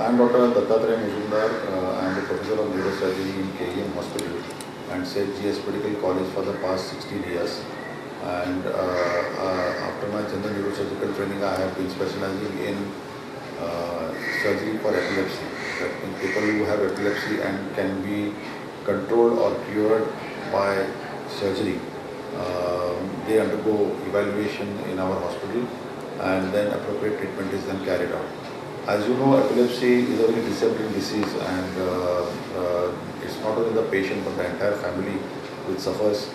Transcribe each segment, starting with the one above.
I am Dr. Dattatreya Majumdar. I am a professor of neurosurgery in KEM Hospital and St. GS Medical College for the past 16 years. And after my general neurosurgical training, I have been specializing in surgery for epilepsy. That means people who have epilepsy and can be controlled or cured by surgery. They undergo evaluation in our hospital and then appropriate treatment is then carried out. As you know, epilepsy is a very disabling disease and it's not only the patient but the entire family which suffers.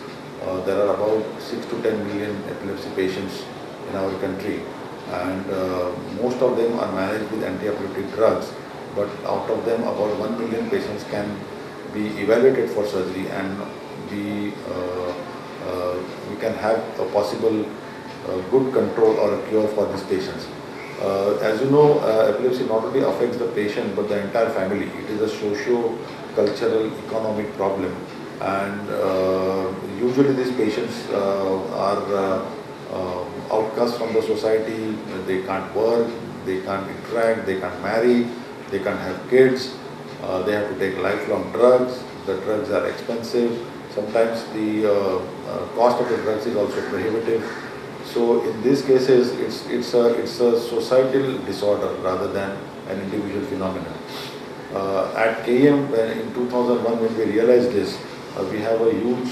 There are about 6 to 10 million epilepsy patients in our country and most of them are managed with anti-epileptic drugs, but out of them about 1 million patients can be evaluated for surgery and we can have a possible good control or a cure for these patients. As you know, epilepsy not only affects the patient but the entire family. It is a socio-cultural economic problem and usually these patients are outcasts from the society. They can't work, they can't interact, they can't marry, they can't have kids, they have to take lifelong drugs. The drugs are expensive. Sometimes the cost of the drugs is also prohibitive. So in these cases, it's a societal disorder rather than an individual phenomenon. At KEM, in 2001, when we realized this, we have a huge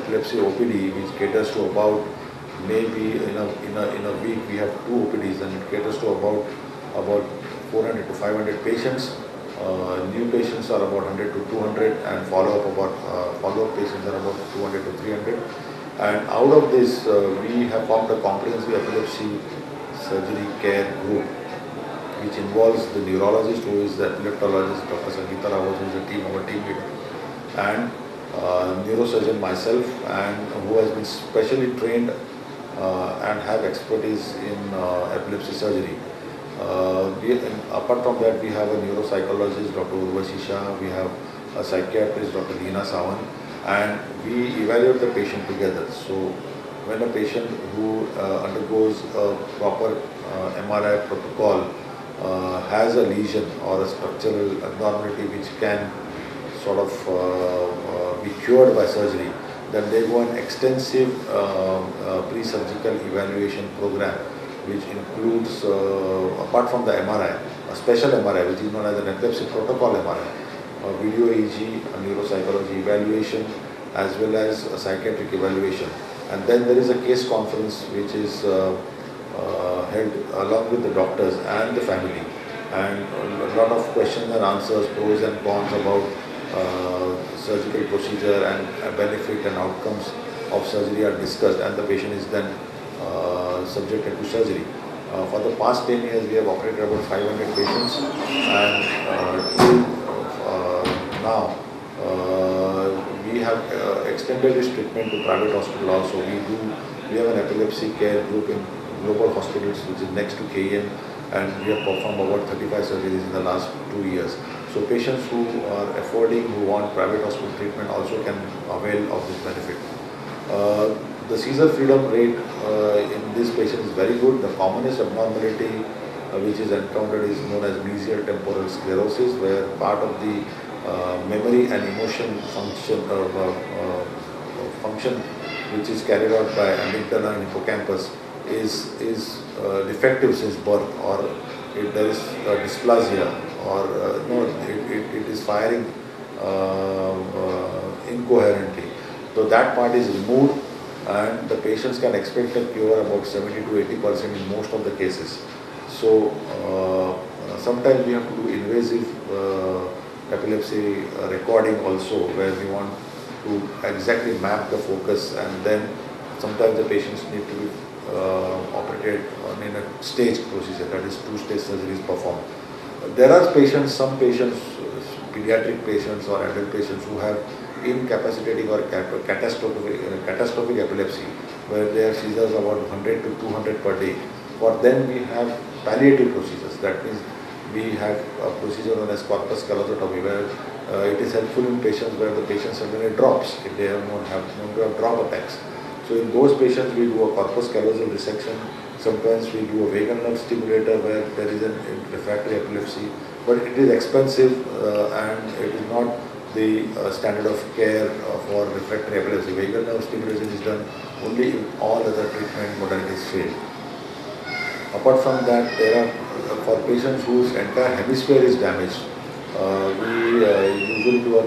epilepsy OPD which caters to about maybe in a week we have 2 OPDs and it caters to about 400 to 500 patients. New patients are about 100 to 200 and follow-up patients are about 200 to 300. And out of this, we have formed a comprehensive epilepsy surgery care group, which involves the neurologist who is the epileptologist, Dr. Sangeeta Rawat, who is our team leader, and neurosurgeon myself, and who has been specially trained and have expertise in epilepsy surgery. Apart from that, we have a neuropsychologist, Dr. Urvashi Shah, we have a psychiatrist, Dr. Leena Sawan, and we evaluate the patient together. So when a patient who undergoes a proper MRI protocol has a lesion or a structural abnormality which can sort of be cured by surgery, then they go an extensive pre-surgical evaluation program which includes, apart from the MRI, a special MRI which is known as an epilepsy protocol MRI, a video EEG, a neuropsychology evaluation, as well as a psychiatric evaluation. And then there is a case conference which is held along with the doctors and the family. And a lot of questions and answers, pros and cons about surgical procedure and benefit and outcomes of surgery are discussed, and the patient is then subjected to surgery. For the past 10 years, we have operated about 500 patients, and now we have extended this treatment to private hospital also. We have an epilepsy care group in global hospitals which is next to KEM, and we have performed about 35 surgeries in the last 2 years. So patients who are affording, who want private hospital treatment also can avail of this benefit. The seizure freedom rate in these patients is very good. The commonest abnormality which is encountered is known as mesial temporal sclerosis, where part of the memory and emotion function which is carried out by amygdala and hippocampus is defective since birth, or there is dysplasia, or it is firing incoherently. So that part is removed and the patients can expect a cure about 70 to 80% in most of the cases. So sometimes we have to do invasive epilepsy recording also, where we want to exactly map the focus, and then sometimes the patients need to be operated in a staged procedure, that is 2-stage surgery is performed. There are patients, some patients, pediatric patients or adult patients who have incapacitating or catastrophic epilepsy, where their seizures are about 100 to 200 per day. For them we have palliative procedures. That means we have a procedure known as corpus callosotomy, where it is helpful in patients where the patient suddenly drops, if they have known to have drop attacks. So in those patients we do a corpus callosal resection Sometimes we do a vagal nerve stimulator where there is a refractory epilepsy, but it is expensive and it is not the standard of care for refractory epilepsy. Vagal nerve stimulation is done only if all other treatment modalities fail. Apart from that, there are for patients whose entire hemisphere is damaged, we usually do a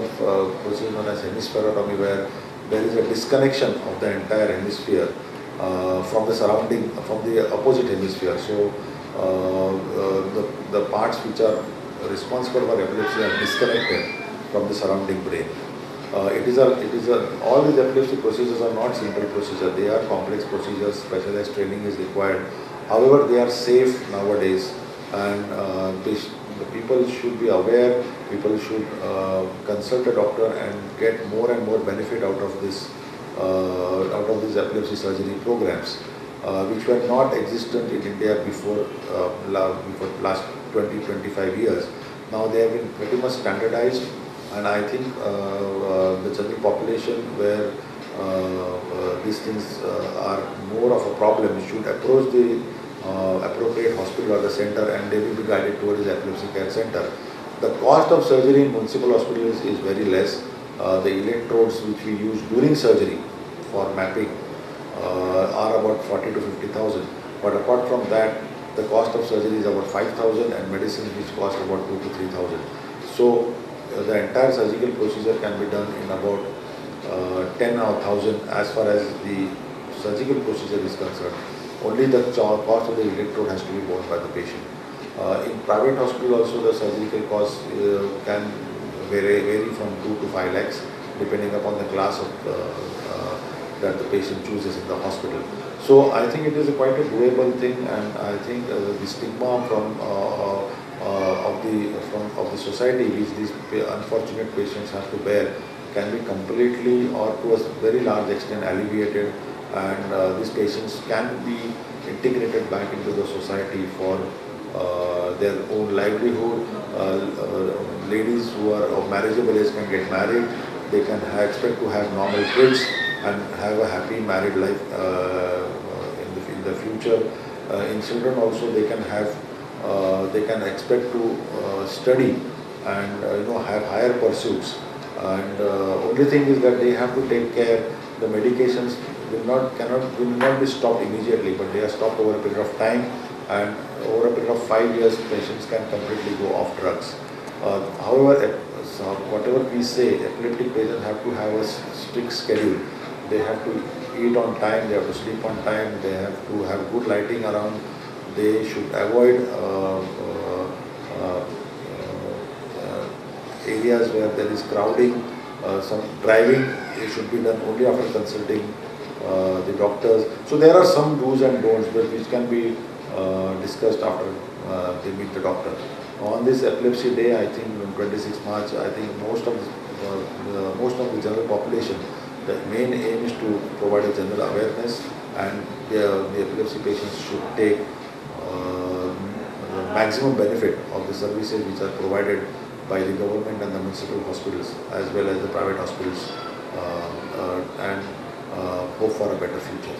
procedure known as hemispherotomy, where there is a disconnection of the entire hemisphere from the surrounding, from the opposite hemisphere. So the parts which are responsible for epilepsy are disconnected from the surrounding brain. All these epilepsy procedures are not simple procedures. They are complex procedures. Specialized training is required. However, they are safe nowadays, and the people should be aware. People should consult a doctor and get more and more benefit out of this, out of these epilepsy surgery programs, which were not existent in India before last 20-25 years. Now they have been pretty much standardized, and I think the general population where these things are more of a problem should approach the appropriate hospital or the center, and they will be guided towards the epilepsy care center. The cost of surgery in municipal hospitals is very less. The electrodes which we use during surgery for mapping are about 40 to 50,000. But apart from that, the cost of surgery is about 5,000, and medicines which cost about 2 to 3,000. So the entire surgical procedure can be done in about 10 or 1,000 as far as the surgical procedure is concerned. Only the cost of the electrode has to be borne by the patient. In private hospital also, the surgical cost can vary from 2 to 5 lakhs depending upon the class of that the patient chooses in the hospital. So I think it is quite a doable thing, and I think the stigma of the society which these unfortunate patients have to bear can be completely or to a very large extent alleviated, and these patients can be integrated back into the society for their own livelihood. Ladies who are of marriageable age can get married. They can expect to have normal kids and have a happy married life in the future. In children also, they can have they can expect to study and have higher pursuits. And only thing is that they have to take care. The medications will not be stopped immediately, but they are stopped over a period of time, and over a period of 5 years, patients can completely go off drugs. However, whatever we say, epileptic patients have to have a strict schedule. They have to eat on time, they have to sleep on time, they have to have good lighting around. They should avoid areas where there is crowding. Some driving should be done only after consulting the doctors. So there are some do's and don'ts which can be discussed after they meet the doctor. On this epilepsy day, I think on 26 March, I think most of the general population, the main aim is to provide a general awareness, and the epilepsy patients should take the maximum benefit of the services which are provided by the government and the municipal hospitals as well as the private hospitals, and hope for a better future.